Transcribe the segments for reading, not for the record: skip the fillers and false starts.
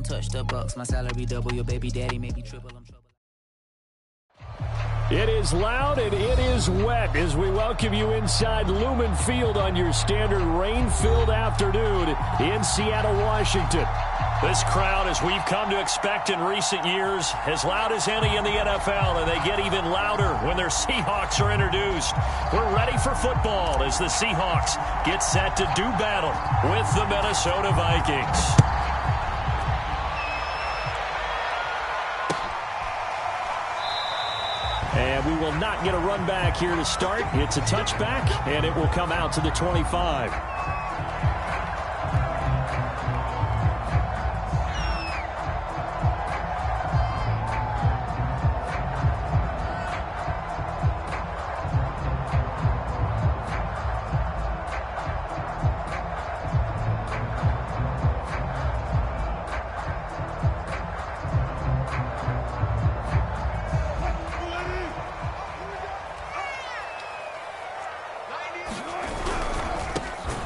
don't touch the bucks. My salary double, your baby daddy maybe triple. I'm trouble. It is loud and it is wet as we welcome you inside Lumen Field on your standard rain-filled afternoon in Seattle, Washington. This crowd, as we've come to expect in recent years, as loud as any in the NFL, and they get even louder when their Seahawks are introduced. We're ready for football as the Seahawks get set to do battle with the Minnesota Vikings. And we will not get a run back here to start. It's a touchback, and it will come out to the 25.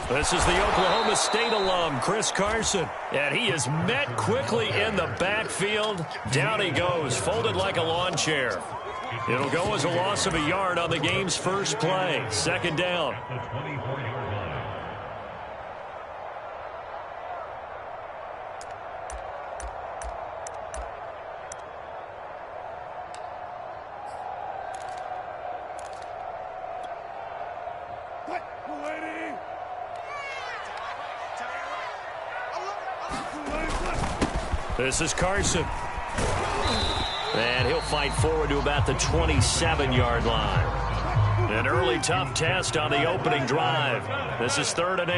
This is the Oklahoma State alum, Chris Carson, and he is met quickly in the backfield. Down he goes, folded like a lawn chair. It'll go as a loss of a yard on the game's first play. Second down. This is Carson. And he'll fight forward to about the 27-yard line. An early tough test on the opening drive. This is 3rd and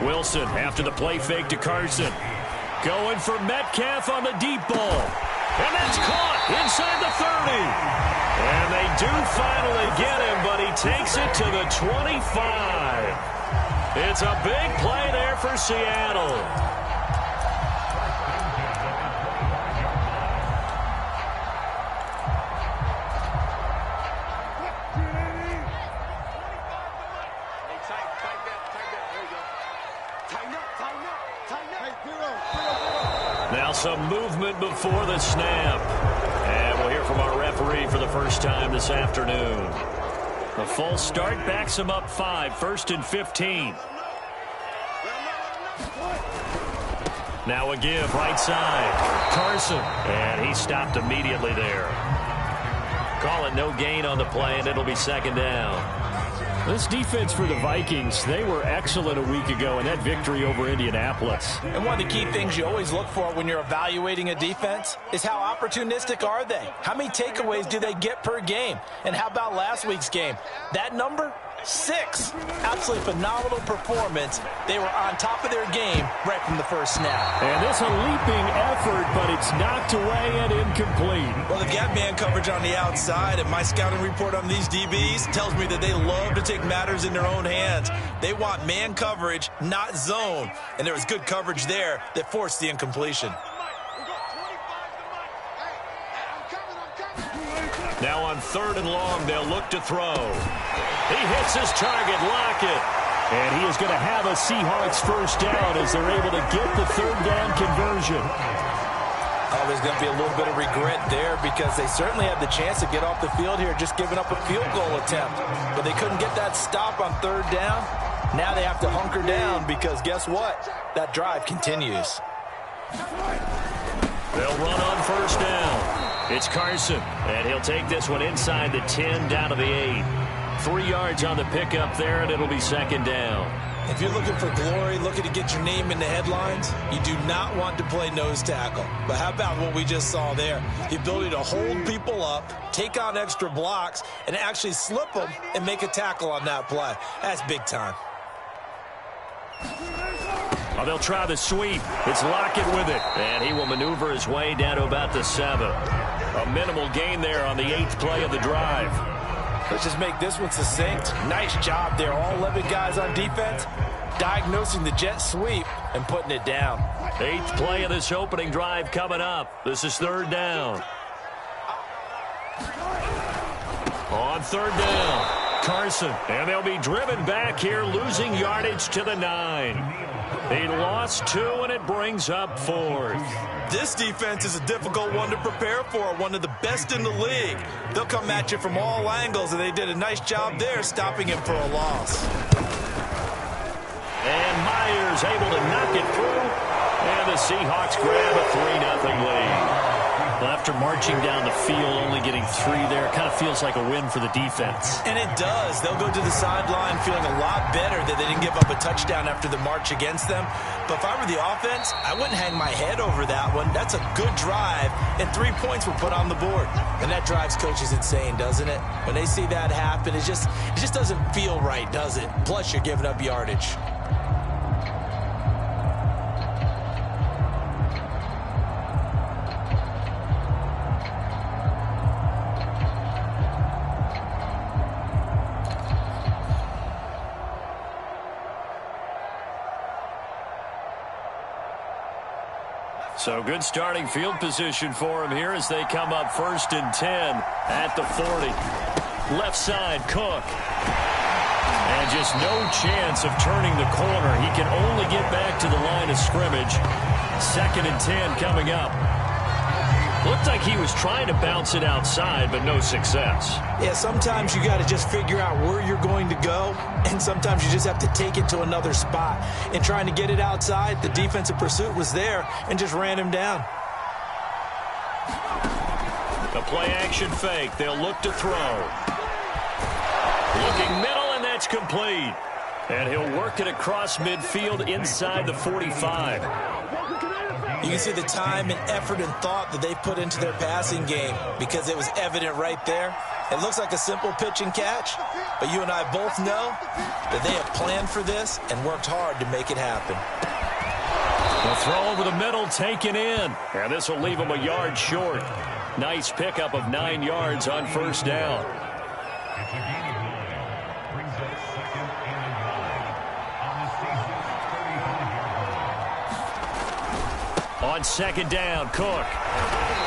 8. Wilson after the play fake to Carson. Going for Metcalf on the deep ball. And that's caught inside the 30. And they do finally get him, but he takes it to the 25. It's a big play there for Seattle. Now some movement before the snap. And we'll hear from our referee for the first time this afternoon. A false start backs him up 5, 1st and 15. Now a give right side. Carson. And he stopped immediately there. Call it no gain on the play, and it'll be second down. This defense for the Vikings, they were excellent a week ago in that victory over Indianapolis. And one of the key things you always look for when you're evaluating a defense is how opportunistic are they? How many takeaways do they get per game? And how about last week's game? That number? 6. Absolutely phenomenal performance. They were on top of their game right from the first snap. And it's a leaping effort, but it's knocked away and incomplete. Well, the gap man coverage on the outside, and my scouting report on these DBs tells me that they love to take matters in their own hands. They want man coverage, not zone. And there was good coverage there that forced the incompletion. Now on 3rd and long, they'll look to throw. He hits his target, Lockett. And he is going to have a Seahawks first down as they're able to get the 3rd down conversion. Oh, there's going to be a little bit of regret there because they certainly had the chance to get off the field here, just giving up a field goal attempt. But they couldn't get that stop on 3rd down. Now they have to hunker down because guess what? That drive continues. They'll run on 1st down. It's Carson, and he'll take this one inside the 10 down to the 8. 3 yards on the pickup there, and it'll be second down. If you're looking for glory, looking to get your name in the headlines, you do not want to play nose tackle. But how about what we just saw there? The ability to hold people up, take on extra blocks, and actually slip them and make a tackle on that play. That's big time. Oh, they'll try the sweep. It's Lockett with it. And he will maneuver his way down to about the 7. A minimal gain there on the 8th play of the drive. Let's just make this one succinct. Nice job there. All 11 guys on defense diagnosing the jet sweep and putting it down. 8th play of this opening drive coming up. This is 3rd down. On 3rd down, Carson. And they'll be driven back here, losing yardage to the 9. He lost 2, and it brings up 4th. This defense is a difficult one to prepare for, one of the best in the league. They'll come at you from all angles, and they did a nice job there stopping him for a loss. And Myers able to knock it through, and the Seahawks grab a 3-0 lead. Well, after marching down the field, only getting 3 there, it kind of feels like a win for the defense. And it does. They'll go to the sideline feeling a lot better that they didn't give up a touchdown after the march against them. But if I were the offense, I wouldn't hang my head over that one. That's a good drive, and 3 points were put on the board. And that drives coaches insane, doesn't it? When they see that happen, it just doesn't feel right, does it? Plus, you're giving up yardage. So good starting field position for him here as they come up 1st and 10 at the 40. Left side, Cook. And just no chance of turning the corner. He can only get back to the line of scrimmage. 2nd and 10 coming up. Looked like he was trying to bounce it outside, but no success. Yeah, sometimes you got to just figure out where you're going to go, and sometimes you just have to take it to another spot. In trying to get it outside, the defensive pursuit was there and just ran him down. A play-action fake. They'll look to throw. Looking middle, and that's complete. And he'll work it across midfield inside the 45. You can see the time and effort and thought that they put into their passing game because it was evident right there. It looks like a simple pitch and catch, but you and I both know that they have planned for this and worked hard to make it happen. The throw over the middle taken in, and this will leave him a yard short. Nice pickup of 9 yards on 1st down. On 2nd down, Cook.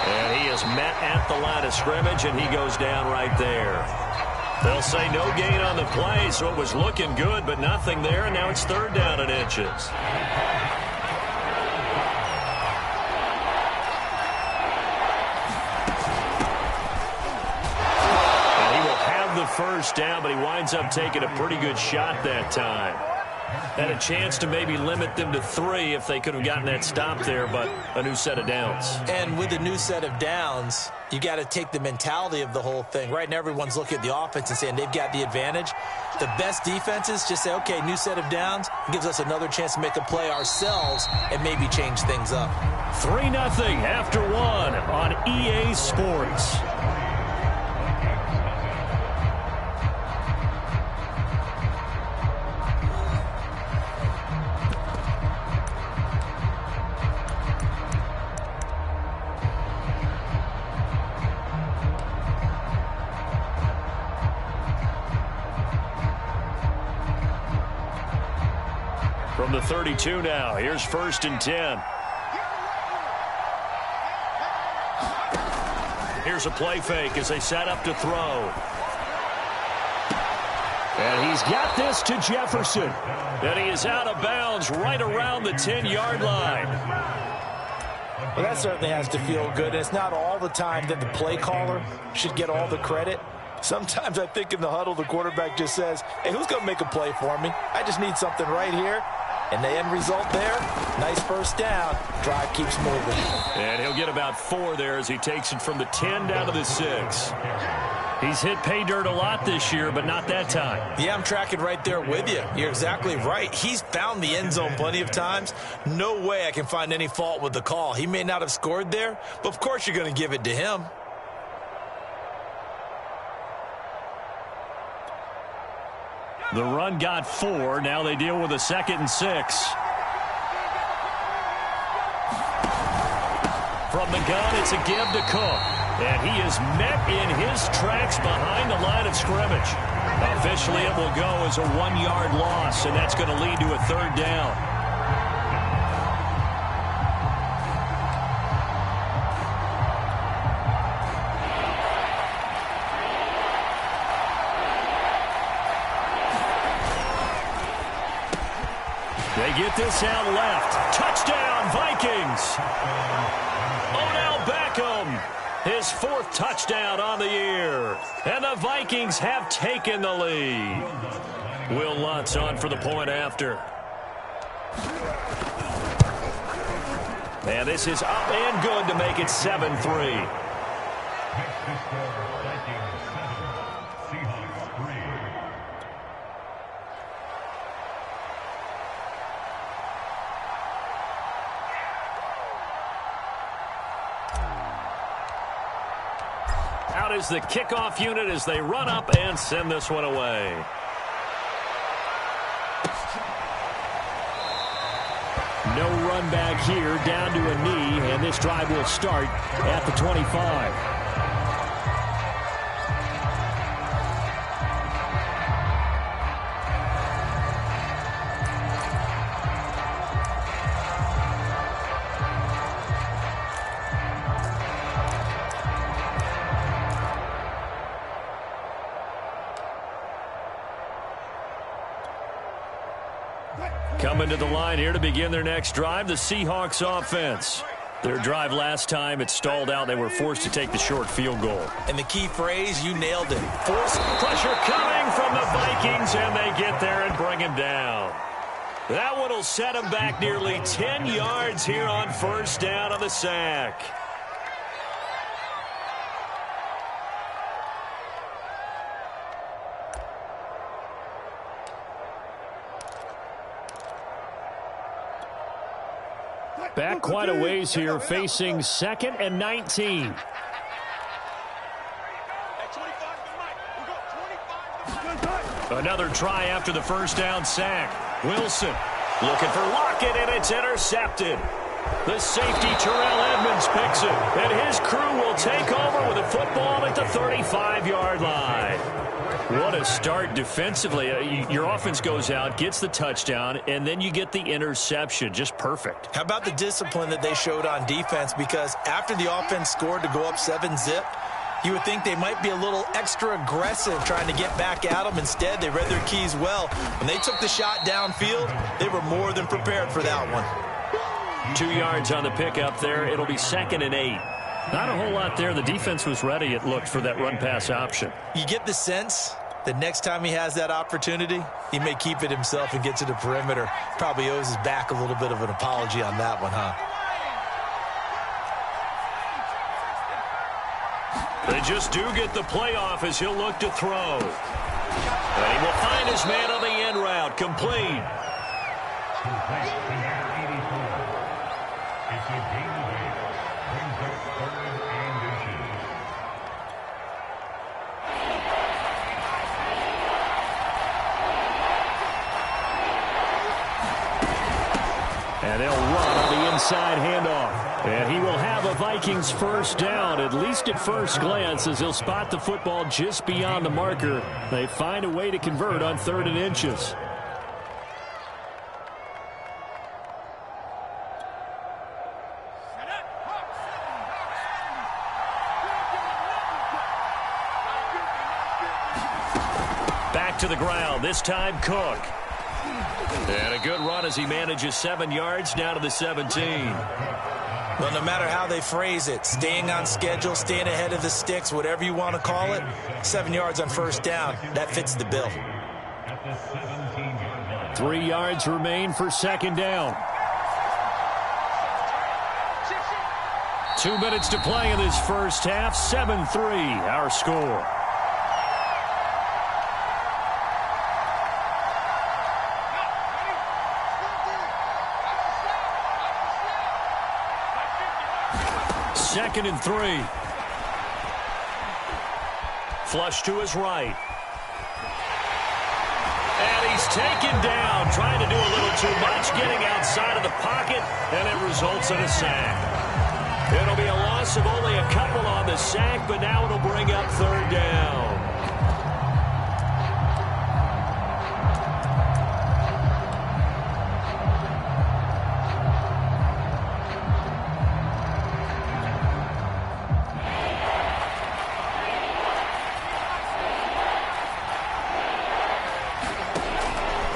And he is met at the line of scrimmage, and he goes down right there. They'll say no gain on the play, so it was looking good, but nothing there, and now it's 3rd down and inches. And he will have the 1st down, but he winds up taking a pretty good shot that time. Had a chance to maybe limit them to 3 if they could have gotten that stop there, but a new set of downs. And with a new set of downs, you got to take the mentality of the whole thing. Right now, everyone's looking at the offense and saying they've got the advantage. The best defenses just say, okay, new set of downs. It gives us another chance to make a play ourselves and maybe change things up. 3-0 after 1 on EA Sports. From the 32 now, here's 1st and 10. Here's a play fake as they set up to throw. And he's got this to Jefferson. And he is out of bounds right around the 10-yard line. Well, that certainly has to feel good. It's not all the time that the play caller should get all the credit. Sometimes I think in the huddle, the quarterback just says, hey, who's going to make a play for me? I just need something right here. And the end result there, nice 1st down. Drive keeps moving. And he'll get about 4 there as he takes it from the 10 down to the 6. He's hit pay dirt a lot this year, but not that time. Yeah, I'm tracking right there with you. You're exactly right. He's found the end zone plenty of times. No way I can find any fault with the call. He may not have scored there, but of course you're going to give it to him. The run got 4. Now they deal with a 2nd and 6. From the gun, it's a give to Cook. And he is met in his tracks behind the line of scrimmage. Officially, it will go as a 1-yard loss, and that's going to lead to a 3rd down. get this out left. Touchdown, Vikings. Odell Beckham, his fourth touchdown on the year. And the Vikings have taken the lead. Will Lutz on for the point after. And this is up and good to make it 7-3. Out is the kickoff unit as they run up and send this one away. No run back here, down to a knee, and this drive will start at the 25. Coming to the line here to begin their next drive, the Seahawks offense. Their drive last time, it stalled out. They were forced to take the short field goal. And the key phrase, you nailed it. Force pressure coming from the Vikings, and they get there and bring him down. That one will set him back nearly 10 yards here on first down on the sack. Back quite a ways here, facing 2nd and 19. Another try after the first down sack. Wilson looking for Lockett, and it's intercepted. The safety, Terrell Edmonds, picks it, and his crew will take over with the football at the 35-yard line. What a start defensively. Your offense goes out, gets the touchdown, and then you get the interception. Just perfect. How about the discipline that they showed on defense? Because after the offense scored to go up 7-zip, you would think they might be a little extra aggressive trying to get back at them. Instead, they read their keys well. When they took the shot downfield, they were more than prepared for that one. 2 yards on the pickup there. It'll be 2nd and 8. Not a whole lot there. The defense was ready, it looked, for that run-pass option. You get the sense that next time he has that opportunity, he may keep it himself and get to the perimeter. Probably owes his back a little bit of an apology on that one, huh? They just do get the playoff as he'll look to throw. And he will find his man on the end route. Complete. And they'll run on the inside handoff. And he will have a Vikings first down, at least at first glance, as he'll spot the football just beyond the marker. They find a way to convert on 3rd and inches. Back to the ground, this time Cook. And a good run as he manages 7 yards down to the 17. Well, no matter how they phrase it, staying on schedule, staying ahead of the sticks, whatever you want to call it, 7 yards on first down, that fits the bill. 3 yards remain for 2nd down. 2 minutes to play in this first half. 7-3, our score. Second and 3. Flush to his right. And he's taken down, trying to do a little too much, getting outside of the pocket, and it results in a sack. It'll be a loss of only a couple on the sack, but now it'll bring up 3rd down.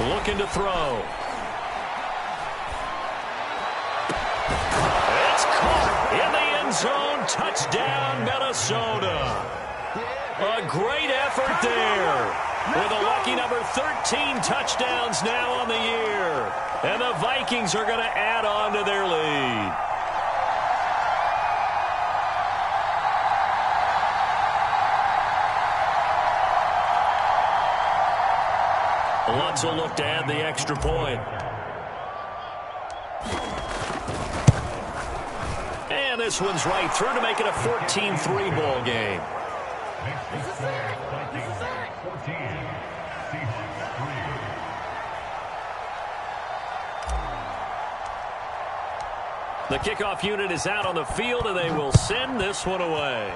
Looking to throw. zone. Touchdown, Minnesota. A great effort there. With a lucky number 13 touchdowns now on the year. And the Vikings are going to add on to their lead. Lutz will look to add the extra point. And this one's right through to make it a 14-3 ball game. The kickoff unit is out on the field, and they will send this one away.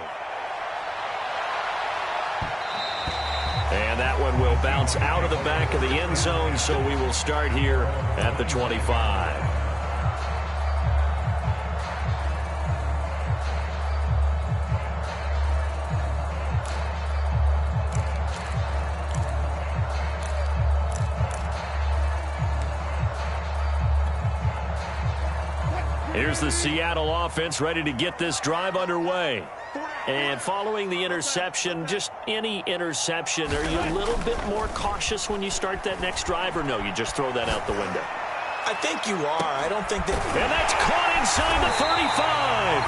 And that one will bounce out of the back of the end zone, so we will start here at the 25. Here's the Seattle offense ready to get this drive underway. And following the interception, just any interception, are you a little bit more cautious when you start that next drive, or no, you just throw that out the window? I think you are. I don't think that... And that's caught inside the 35.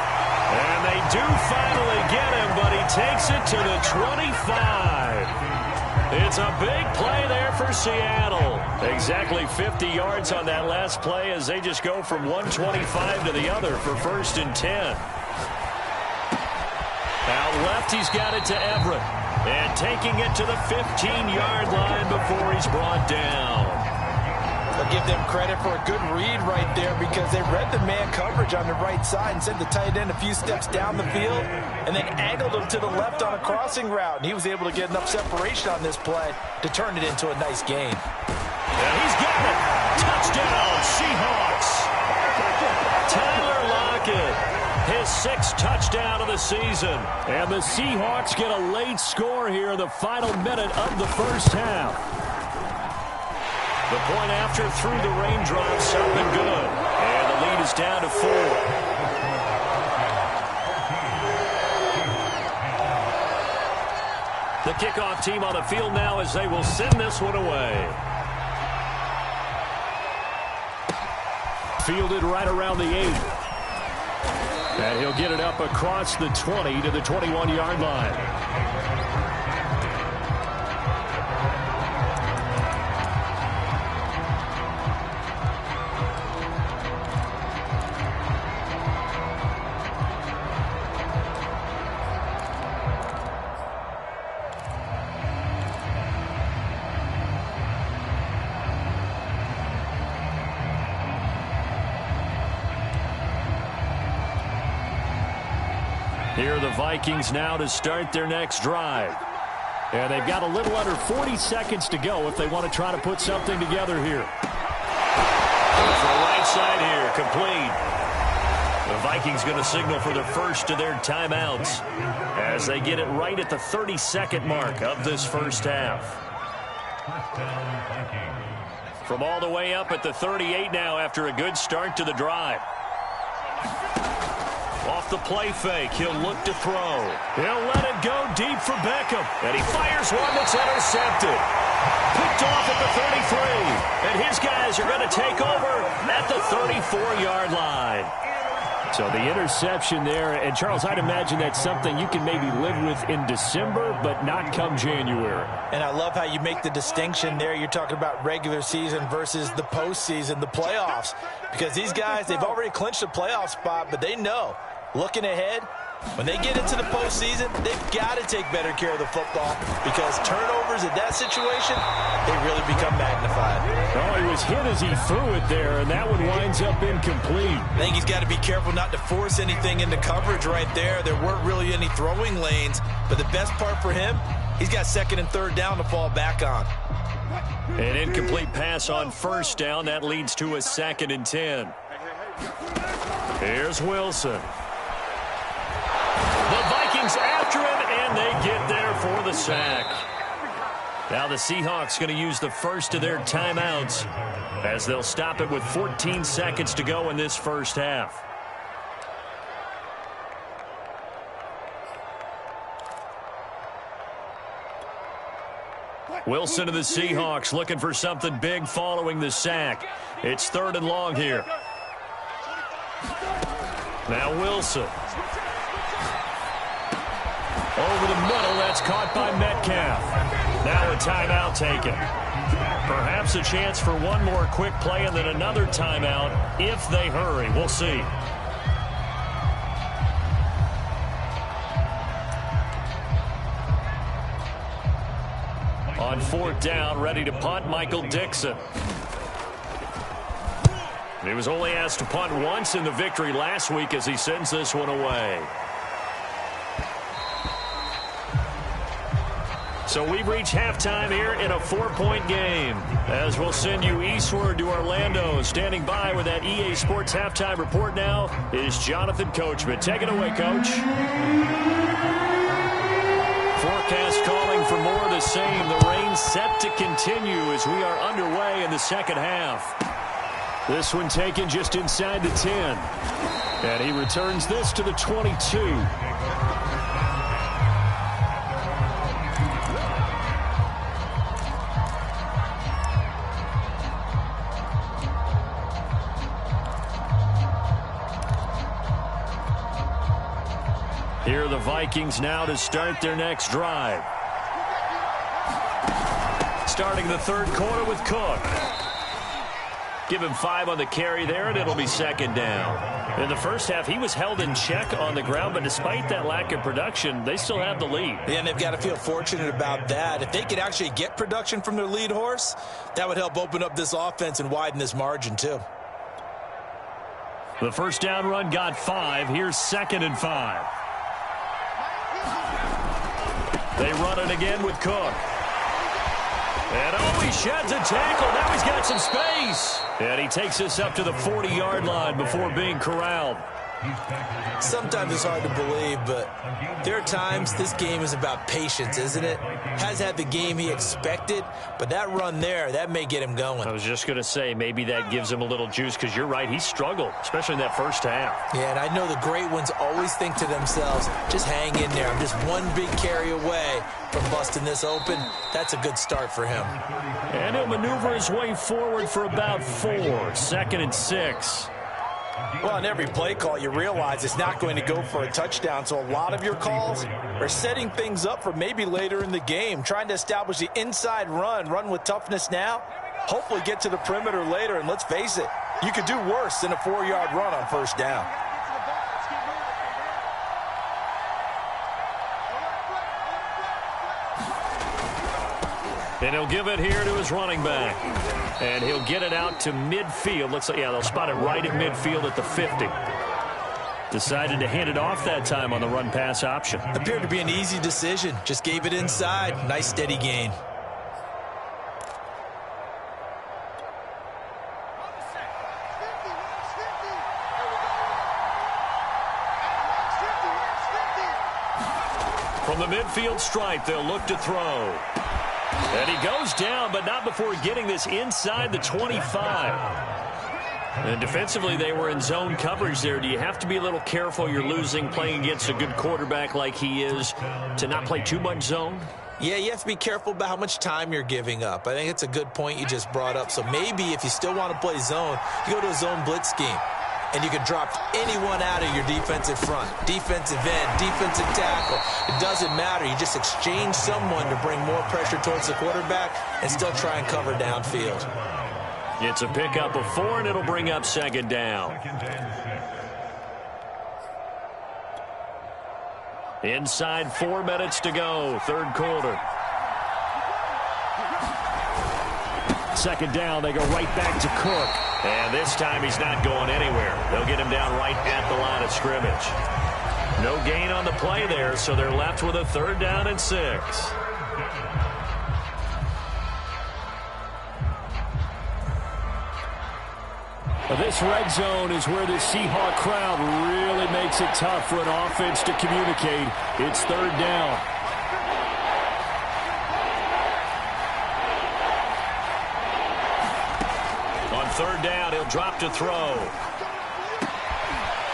And they do finally get him, but he takes it to the 25. It's a big play there for Seattle. Exactly 50 yards on that last play as they just go from 125 to the other for 1st and 10. Out left, he's got it to Everett. And taking it to the 15-yard line before he's brought down. I'll give them credit for a good read right there because they read the man coverage on the right side and sent the tight end a few steps down the field and then angled him to the left on a crossing route. And he was able to get enough separation on this play to turn it into a nice gain. And he's got it. Touchdown, Seahawks. Tyler Lockett. His 6th touchdown of the season. And the Seahawks get a late score here in the final minute of the first half. The point after through the raindrops up and good. And the lead is down to 4. The kickoff team on the field now as they will send this one away. Fielded right around the 8. And he'll get it up across the 20 to the 21-yard line. Here are the Vikings now to start their next drive. And they've got a little under 40 seconds to go if they want to try to put something together here. For the right side here, complete. The Vikings going to signal for the first of their timeouts as they get it right at the 32nd mark of this first half. From all the way up at the 38 now after a good start to the drive. Off the play fake, he'll look to throw. He'll let it go deep for Beckham. And he fires one that's intercepted. Picked off at the 33. And his guys are going to take over at the 34-yard line. So the interception there. And, Charles, I'd imagine that's something you can maybe live with in December, but not come January. And I love how you make the distinction there. You're talking about regular season versus the postseason, the playoffs. Because these guys, they've already clinched a playoff spot, but they know, looking ahead, when they get into the postseason, they've got to take better care of the football because turnovers in that situation, they really become magnified. Oh, he was hit as he threw it there, and that one winds up incomplete. I think he's got to be careful not to force anything into coverage right there. There weren't really any throwing lanes, but the best part for him, he's got 2nd and 3rd down to fall back on. An incomplete pass on 1st down. That leads to a 2nd and 10. Here's Wilson. The Vikings after him, and they get there for the sack. Now the Seahawks going to use the first of their timeouts as they'll stop it with 14 seconds to go in this first half. Wilson of the Seahawks looking for something big following the sack. It's 3rd and long here. Now Wilson. Over the middle, that's caught by Metcalf. Now a timeout taken. Perhaps a chance for one more quick play and then another timeout if they hurry. We'll see. On 4th down, ready to punt, Michael Dixon. He was only asked to punt once in the victory last week as he sends this one away. So we've reached halftime here in a 4-point game. As we'll send you eastward to Orlando. Standing by with that EA Sports halftime report now is Jonathan Coachman. Take it away, Coach. Forecast calling for more of the same. The rain set to continue as we are underway in the second half. This one taken just inside the 10. And he returns this to the 22. Here are the Vikings now to start their next drive. Starting the 3rd quarter with Cook. Give him 5 on the carry there, and it'll be 2nd down. In the first half, he was held in check on the ground, but despite that lack of production, they still have the lead. Yeah, and they've got to feel fortunate about that. If they could actually get production from their lead horse, that would help open up this offense and widen this margin, too. The 1st down run got 5. Here's 2nd and 5. They run it again with Cook. And he sheds a tackle. Now he's got some space. And he takes this up to the 40-yard line before being corralled. Sometimes it's hard to believe, but there are times this game is about patience, isn't it? Has had the game he expected, but that run there, that may get him going. I was just going to say, maybe that gives him a little juice, because you're right, he struggled, especially in that first half. Yeah, and I know the great ones always think to themselves, just hang in there. I'm just one big carry away from busting this open. That's a good start for him. And he'll maneuver his way forward for about 4. 2nd and 6. Well, on every play call, you realize it's not going to go for a touchdown, so a lot of your calls are setting things up for maybe later in the game, trying to establish the inside run with toughness now, hopefully get to the perimeter later, and let's face it, you could do worse than a 4-yard run on 1st down. And he'll give it here to his running back. And he'll get it out to midfield. Looks like, yeah, they'll spot it right at midfield at the 50. Decided to hand it off that time on the run-pass option. Appeared to be an easy decision. Just gave it inside. Nice steady gain. From the midfield stripe, they'll look to throw. And he goes down, but not before getting this inside the 25. And defensively, they were in zone coverage there. Do you have to be a little careful? You're losing, playing against a good quarterback like he is, to not play too much zone? Yeah, you have to be careful about how much time you're giving up. I think it's a good point you just brought up. So maybe if you still want to play zone, you go to a zone blitz scheme. And you can drop anyone out of your defensive front, defensive end, defensive tackle. It doesn't matter. You just exchange someone to bring more pressure towards the quarterback and still try and cover downfield. It's a pickup of 4, and it'll bring up 2nd down. Inside 4 minutes to go, 3rd quarter. 2nd down, they go right back to Cook. And this time he's not going anywhere. They'll get him down right at the line of scrimmage. No gain on the play there, so they're left with a 3rd down and 6. This red zone is where the Seahawk crowd really makes it tough for an offense to communicate. It's 3rd down. On 3rd down, he'll drop to throw.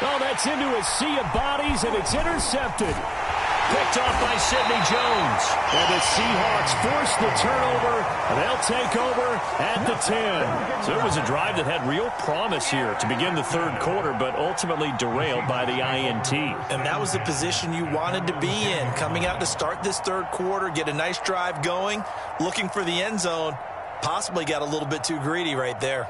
Oh, that's into a sea of bodies, and it's intercepted. Picked off by Sidney Jones. And the Seahawks force the turnover. They'll take over at the 10. So it was a drive that had real promise here to begin the third quarter, but ultimately derailed by the INT. And that was the position you wanted to be in. Coming out to start this third quarter, get a nice drive going, looking for the end zone. Possibly got a little bit too greedy right there.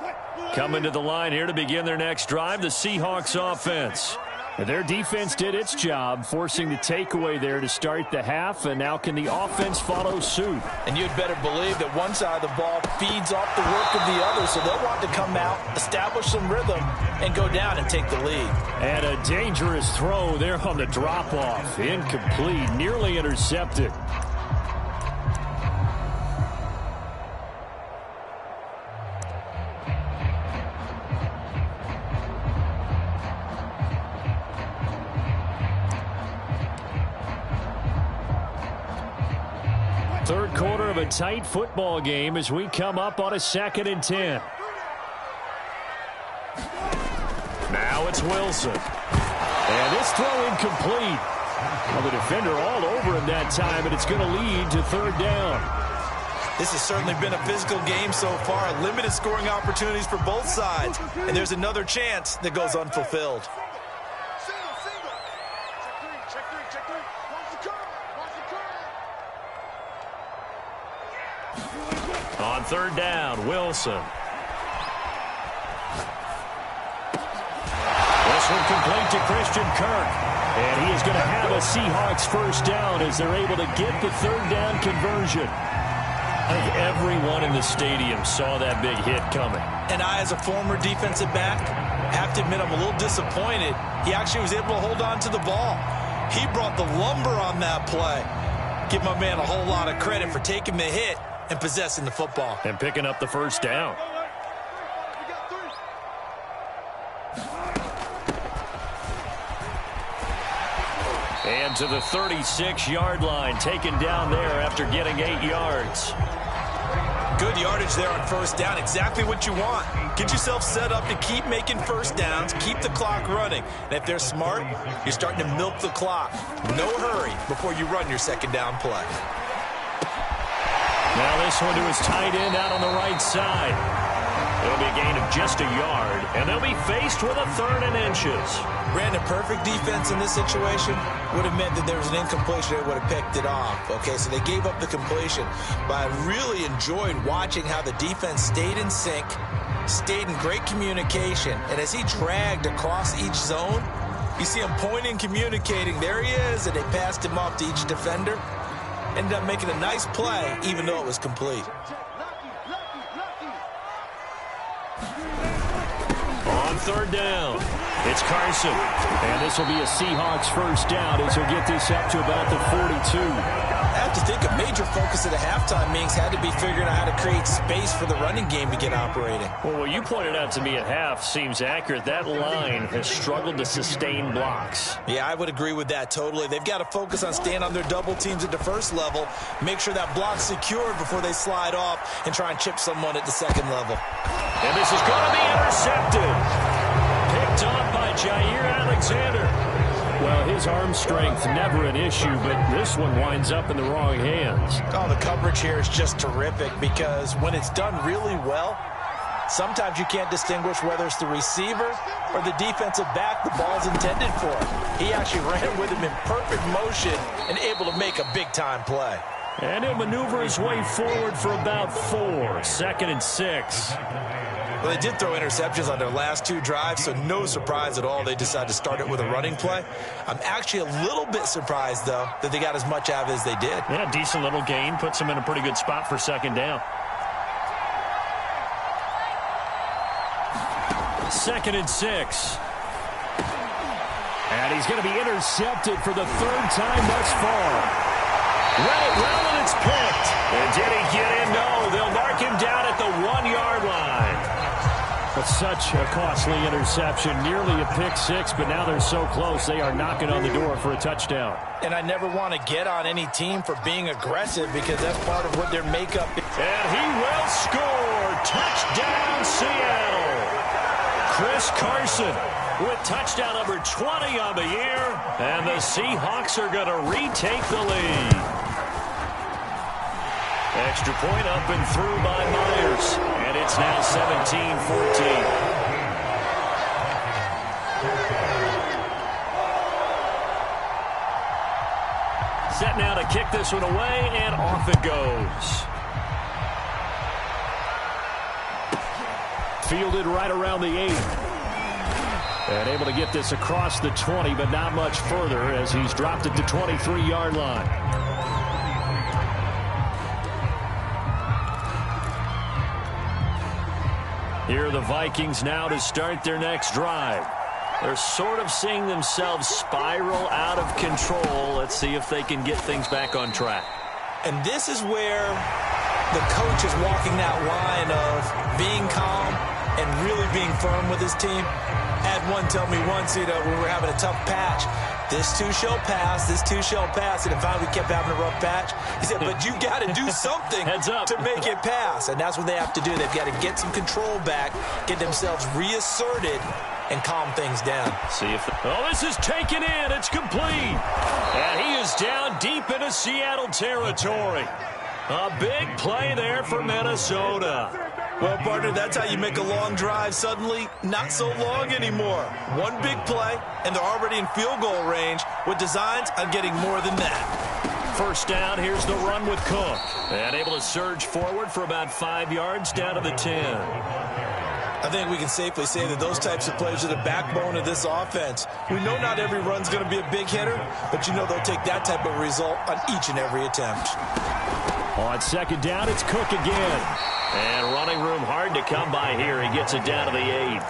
Coming to the line here to begin their next drive, the Seahawks offense. Their defense did its job, forcing the takeaway there to start the half, and now can the offense follow suit? And you'd better believe that one side of the ball feeds off the work of the other, so they'll want to come out, establish some rhythm, and go down and take the lead. And a dangerous throw there on the drop-off. Incomplete, nearly intercepted. Third quarter of a tight football game as we come up on a 2nd and 10. Now it's Wilson. And this throw incomplete. Well, the defender all over him that time, and it's going to lead to third down. This has certainly been a physical game so far. Limited scoring opportunities for both sides. And there's another chance that goes unfulfilled. On third down, Wilson. This one complete to Christian Kirk. And he is going to have a Seahawks first down as they're able to get the third down conversion. I think everyone in the stadium saw that big hit coming. And I, as a former defensive back, have to admit I'm a little disappointed. He actually was able to hold on to the ball. He brought the lumber on that play. Give my man a whole lot of credit for taking the hit and possessing the football. And picking up the first down. And to the 36-yard line, taken down there after getting 8 yards. Good yardage there on first down. Exactly what you want. Get yourself set up to keep making first downs, keep the clock running. And if they're smart, you're starting to milk the clock. No hurry before you run your second down play. Now this one to his tight end out on the right side. It'll be a gain of just a yard, and they'll be faced with a 3rd and inches. Brandon, perfect defense in this situation would have meant that there was an incompletion. They would have picked it off. Okay, so they gave up the completion. But I really enjoyed watching how the defense stayed in sync, stayed in great communication. And as he dragged across each zone, you see him pointing, communicating. There he is, and they passed him off to each defender. Ended up making a nice play, even though it was complete. On third down, it's Carson. And this will be a Seahawks first down as he'll get this up to about the 42. I have to think a major focus of the halftime meetings had to be figuring out how to create space for the running game to get operating. Well, what you pointed out to me at half seems accurate. That line has struggled to sustain blocks. Yeah, I would agree with that totally. They've got to focus on staying on their double teams at the first level, make sure that block's secured before they slide off and try and chip someone at the second level. And this is going to be intercepted. Picked off by Jair Alexander. Well, his arm strength never an issue, but this one winds up in the wrong hands. Oh, the coverage here is just terrific because when it's done really well, sometimes you can't distinguish whether it's the receiver or the defensive back the ball's intended for. He actually ran with him in perfect motion and able to make a big-time play. And he'll maneuver his way forward for about 4. 2nd and 6. Well, they did throw interceptions on their last 2 drives, so no surprise at all they decided to start it with a running play. I'm actually a little bit surprised, though, that they got as much out of it as they did. Yeah, decent little gain. Puts them in a pretty good spot for second down. 2nd and 6. And he's going to be intercepted for the 3rd time thus far. Read it well, and it's picked. And did he get in? No, they'll mark him down at the 1-yard line. But such a costly interception, nearly a pick 6, but now they're so close they are knocking on the door for a touchdown. And I never want to get on any team for being aggressive because that's part of what their makeup is. And he will score. Touchdown, Seattle. Chris Carson with touchdown number 20 on the year. And the Seahawks are going to retake the lead. Extra point up and through by Myers. And it's now 17-14. Set now to kick this one away, and off it goes. Fielded right around the 8. And able to get this across the 20, but not much further as he's dropped it to 23-yard line. Here are the Vikings now to start their next drive. They're sort of seeing themselves spiral out of control. Let's see if they can get things back on track. And this is where the coach is walking that line of being calm and really being firm with his team. Had one tell me once, when we were having a tough patch, this too shall pass, this too shall pass. And then finally we kept having a rough patch. He said, but you got to do something to make it pass. And that's what they have to do. They've got to get some control back, get themselves reasserted, and calm things down. See if this is taken in. It's complete. And he is down deep into Seattle territory. A big play there for Minnesota. Well, partner, that's how you make a long drive suddenly not so long anymore. One big play, and they're already in field goal range with designs on getting more than that. First down, here's the run with Cook. And able to surge forward for about 5 yards down to the 10. I think we can safely say that those types of plays are the backbone of this offense. We know not every run's going to be a big hitter, but they'll take that type of result on each and every attempt. On second down, it's Cook again. And running room hard to come by here. He gets it down to the 8.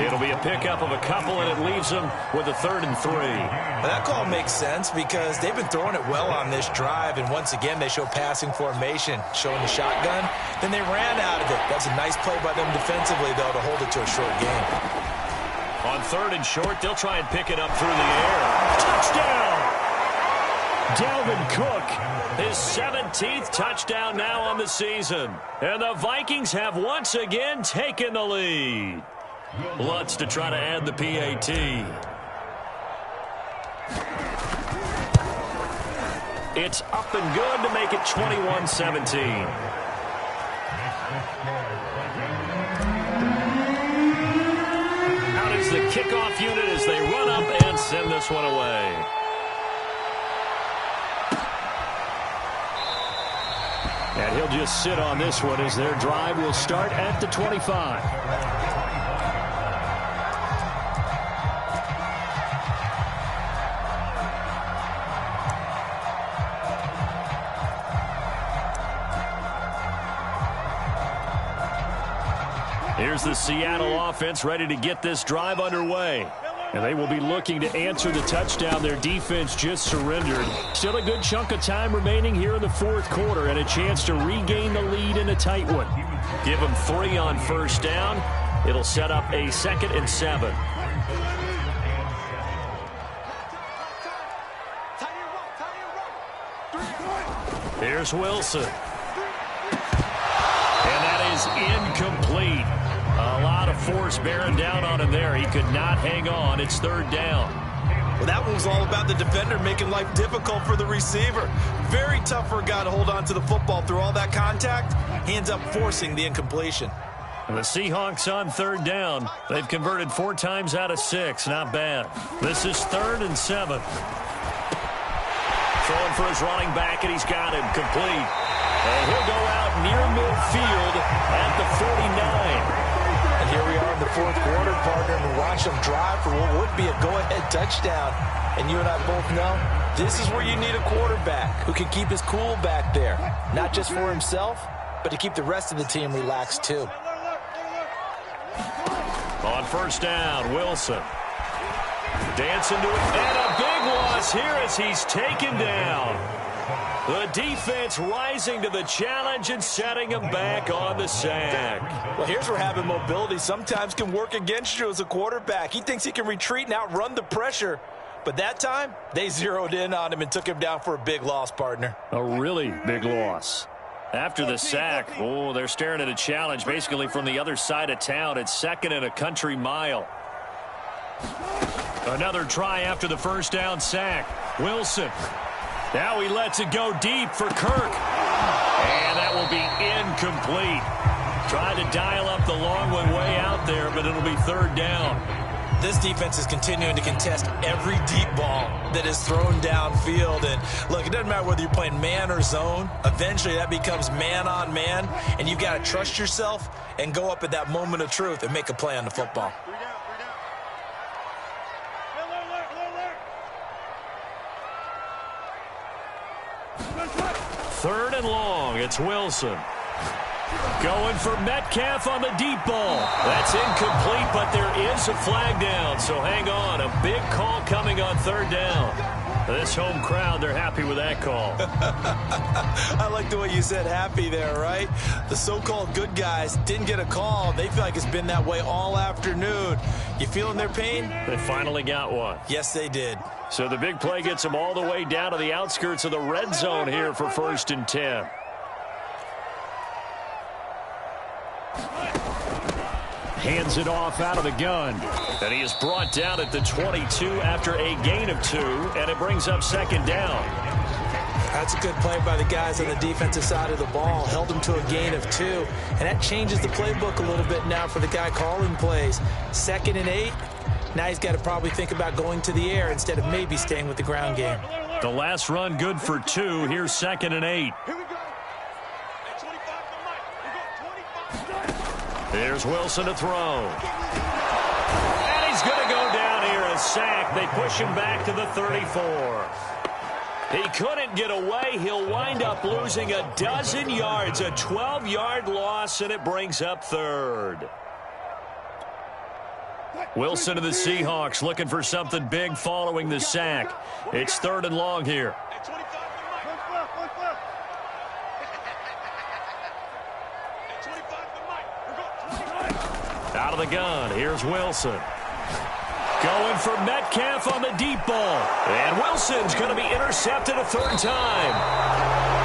It'll be a pickup of a couple, and it leaves him with a 3rd and 3. Well, that call makes sense because they've been throwing it well on this drive, and once again they show passing formation, showing the shotgun. Then they ran out of it. That's a nice play by them defensively, though, to hold it to a short game. On 3rd and short, they'll try and pick it up through the air. Touchdown! Dalvin Cook, his 17th touchdown now on the season. And the Vikings have once again taken the lead. Lutz to try to add the PAT. It's up and good to make it 21-17. Out is the kickoff unit as they run up and send this one away. And he'll just sit on this one as their drive will start at the 25. Here's the Seattle offense ready to get this drive underway. And they will be looking to answer the touchdown their defense just surrendered. Still a good chunk of time remaining here in the 4th quarter and a chance to regain the lead in a tight one. Give them 3 on first down. It'll set up a 2nd and 7. Here's Wilson. And that is incomplete. A lot of force bearing down on him there. He could not hang on. It's 3rd down. Well, that one was all about the defender making life difficult for the receiver. Very tough for a guy to hold on to the football through all that contact. He ends up forcing the incompletion. And the Seahawks on 3rd down. They've converted 4 times out of 6. Not bad. This is 3rd and 7. Throwing for his running back, and he's got him complete. And he'll go out near midfield at the 49. And here we are in the 4th quarter, partner, and we watch them drive for what would be a go-ahead touchdown. And you and I both know this is where you need a quarterback who can keep his cool back there. Not just for himself, but to keep the rest of the team relaxed too. On first down, Wilson. Dancing to it, and a big loss here as he's taken down. The defense rising to the challenge and setting him back on the sack. Well, here's where having mobility sometimes can work against you as a quarterback. He thinks he can retreat and outrun the pressure. But that time, they zeroed in on him and took him down for a big loss, partner. A really big loss. After the sack, they're staring at a challenge basically from the other side of town. It's 2nd and a country mile. Another try after the first down sack. Wilson. Now he lets it go deep for Kirk. And that will be incomplete. Trying to dial up the long one way out there, but it'll be third down. This defense is continuing to contest every deep ball that is thrown downfield. And look, it doesn't matter whether you're playing man or zone. Eventually that becomes man on man. And you've got to trust yourself and go up at that moment of truth and make a play on the football. Third and long. It's Wilson. Going for Metcalf on the deep ball. That's incomplete, but there is a flag down, so hang on. A big call coming on third down. This home crowd, they're happy with that call. I like the way you said happy there, right? The so-called good guys didn't get a call. They feel like it's been that way all afternoon. You feeling their pain? They finally got one. Yes, they did. So the big play gets them all the way down to the outskirts of the red zone here for 1st and 10. Hands it off out of the gun. And he is brought down at the 22 after a gain of 2, and it brings up 2nd down. That's a good play by the guys on the defensive side of the ball. Held them to a gain of 2, and that changes the playbook a little bit now for the guy calling plays. 2nd and 8. Now he's got to probably think about going to the air instead of maybe staying with the ground game. The last run good for 2. Here's 2nd and 8. Here's Wilson to throw. And he's going to go down here, a sack. They push him back to the 34. He couldn't get away. He'll wind up losing a dozen yards, a 12-yard loss, and it brings up 3rd. Wilson to the Seahawks looking for something big following the sack. It's 3rd and long here. Out of the gun, here's Wilson. Going for Metcalf on the deep ball. And Wilson's going to be intercepted a 3rd time.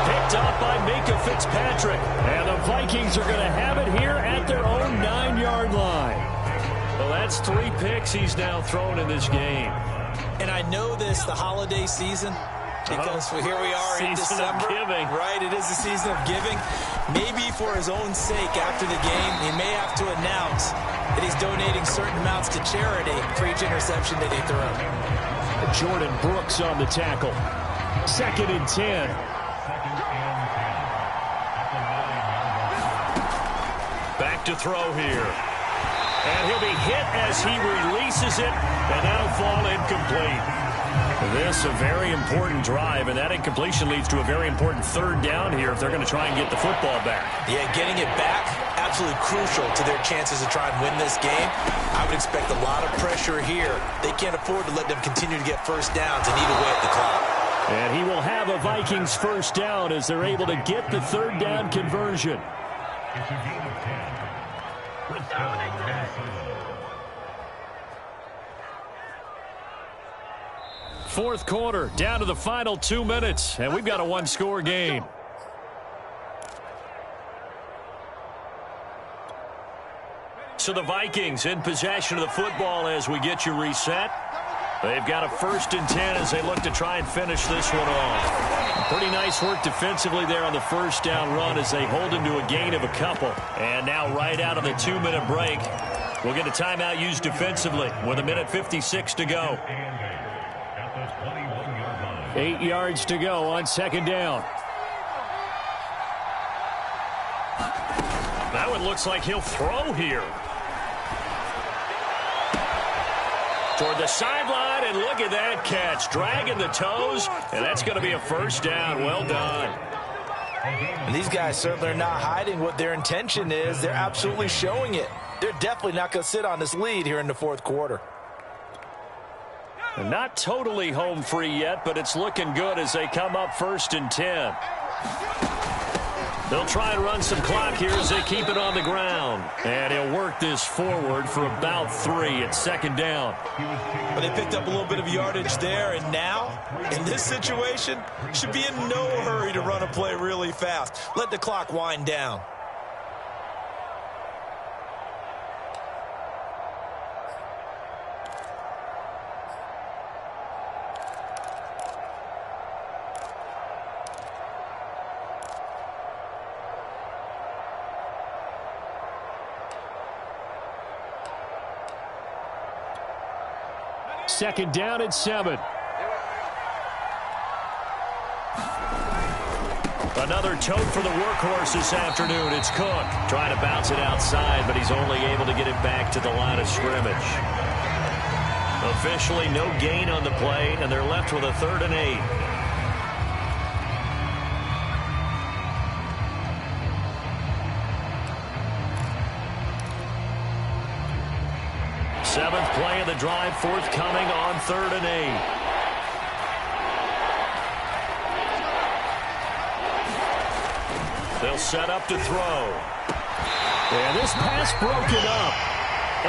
Picked up by Micah Fitzpatrick. And the Vikings are going to have it here at their own 9-yard line. Well, that's 3 picks he's now thrown in this game. And I know this, the holiday season, because here we are in December. Season of giving. Right, it is the season of giving. Maybe for his own sake after the game, he may have to announce that he's donating certain amounts to charity for each interception that he threw. Jordan Brooks on the tackle. 2nd and 10. Back to throw here. And he'll be hit as he releases it, and that'll fall incomplete. This a very important drive, and that incompletion leads to a very important 3rd down here if they're going to try and get the football back. Yeah, getting it back, absolutely crucial to their chances to try and win this game. I would expect a lot of pressure here. They can't afford to let them continue to get first downs and eat away at the clock. And he will have a Vikings 1st down as they're able to get the 3rd down conversion. Fourth quarter, down to the final 2 minutes, and we've got a 1-score game. So the Vikings in possession of the football as we get you reset. They've got a 1st and 10 as they look to try and finish this one off. Pretty nice work defensively there on the 1st down run as they hold him to a gain of a couple. And now right out of the 2-minute break, we'll get a timeout used defensively with 1:56 to go. 8 yards to go on 2nd down. That one looks like he'll throw here. Toward the sideline, and look at that catch. Dragging the toes, and that's going to be a 1st down. Well done. And these guys certainly are not hiding what their intention is. They're absolutely showing it. They're definitely not going to sit on this lead here in the 4th quarter. And not totally home free yet, but it's looking good as they come up 1st and 10. They'll try and run some clock here as they keep it on the ground. And he'll work this forward for about 3 at 2nd down. But they picked up a little bit of yardage there, and now, in this situation, should be in no hurry to run a play really fast. Let the clock wind down. second down and 7. Another tote for the workhorse this afternoon. It's Cook trying to bounce it outside, but he's only able to get it back to the line of scrimmage. Officially no gain on the play, and they're left with a 3rd and 8. Seventh play of the drive, forthcoming on 3rd and 8. They'll set up to throw. And this pass broken up.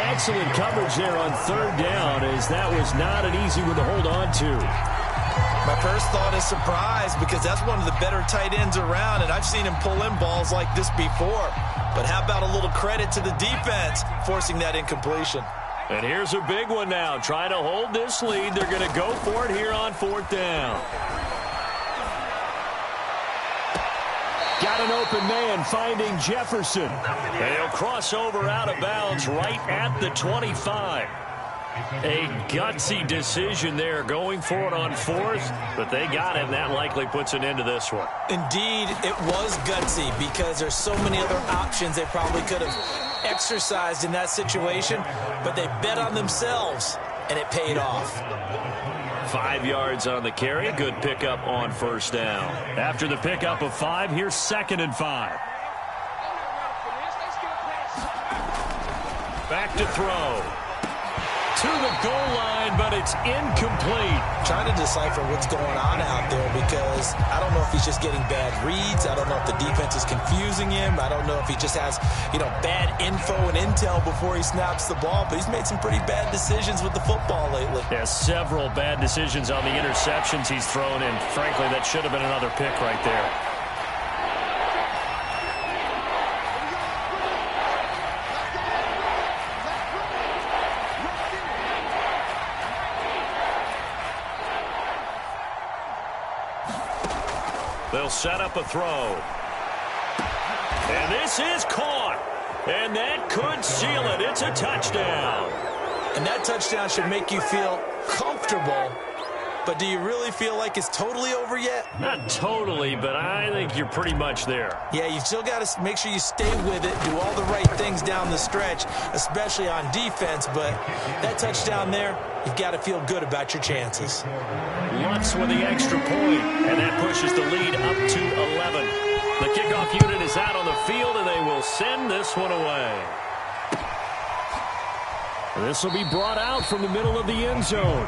Excellent coverage there on 3rd down, as that was not an easy one to hold on to. My first thought is surprise, because that's one of the better tight ends around, and I've seen him pull in balls like this before. But how about a little credit to the defense forcing that incompletion? And here's a big one now. Trying to hold this lead. They're going to go for it here on 4th down. Got an open man finding Jefferson. And he'll cross over out of bounds right at the 25. A gutsy decision there going for it on 4th, but they got it, and that likely puts an end to this one. Indeed, it was gutsy, because there's so many other options they probably could have exercised in that situation, but they bet on themselves, and it paid off. 5 yards on the carry. Good pickup on 1st down. After the pickup of 5, here's 2nd and 5. Back to throw. To the goal line, but it's incomplete. Trying to decipher what's going on out there, because I don't know if he's just getting bad reads. I don't know if the defense is confusing him. I don't know if he just has, bad info and intel before he snaps the ball. But he's made some pretty bad decisions with the football lately. Yeah, several bad decisions on the interceptions he's thrown in. Frankly, that should have been another pick right there. They'll set up a throw. And this is caught. And that could seal it. It's a touchdown. And that touchdown should make you feel comfortable. But do you really feel like it's totally over yet? Not totally, but I think you're pretty much there. Yeah, you still got to make sure you stay with it, do all the right things down the stretch, especially on defense. But that touchdown there, you've got to feel good about your chances. Lutz with the extra point, and that pushes the lead up to 11. The kickoff unit is out on the field, and they will send this one away. This will be brought out from the middle of the end zone.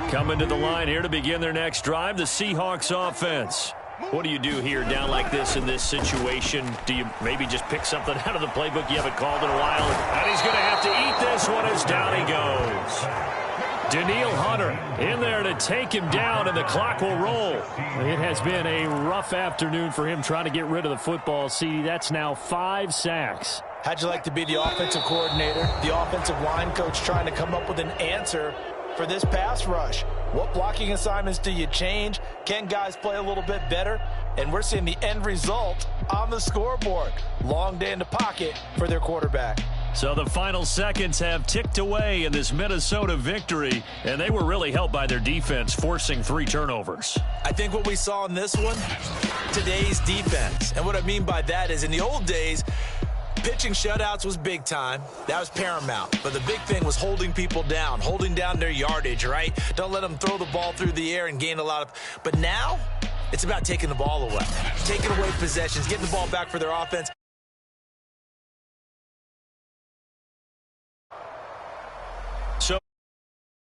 Coming to the line here to begin their next drive, the Seahawks offense. What do you do here down like this in this situation? Do you maybe just pick something out of the playbook you haven't called in a while? And he's going to have to eat this one as down he goes. Danielle Hunter in there to take him down, and the clock will roll. It has been a rough afternoon for him trying to get rid of the football. See, that's now 5 sacks. How'd you like to be the offensive coordinator, the offensive line coach, trying to come up with an answer for this pass rush? What blocking assignments do you change? Can guys play a little bit better? And we're seeing the end result on the scoreboard. Long day in the pocket for their quarterback. So the final seconds have ticked away in this Minnesota victory, and they were really helped by their defense, forcing 3 turnovers. I think what we saw in this one, today's defense. And what I mean by that is, in the old days, pitching shutouts was big time. That was paramount. But the big thing was holding people down, holding down their yardage, right? Don't let them throw the ball through the air and gain a lot of... But now, it's about taking the ball away, taking away possessions, getting the ball back for their offense,